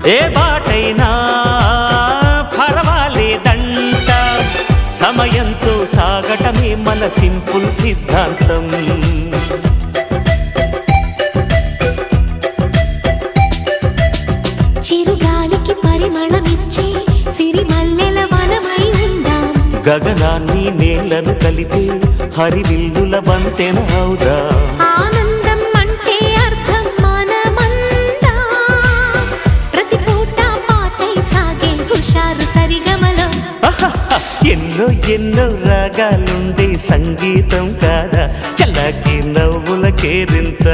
ఏ బాటైనా పర్వాలేదంట, సమయంతో సాగటమే మన సింపుల్ సిద్ధాంతం. చిరుగాలికి పరిమళమిచ్చే సిరిమల్లెల వనమై ఉందాం, గగనాన్ని నేలను కలిపే హరివిల్లుల వంతెన అవుదాం. ఆనందం అంటే అర్థం మనమందా, ప్రతి పూట పాటై సాగే హుషారు సరిగమలో. ఎన్నో ఎన్నో రాగాలుండే సంగీతం కాదా, చల్లకి నవ్వుల కేరింత.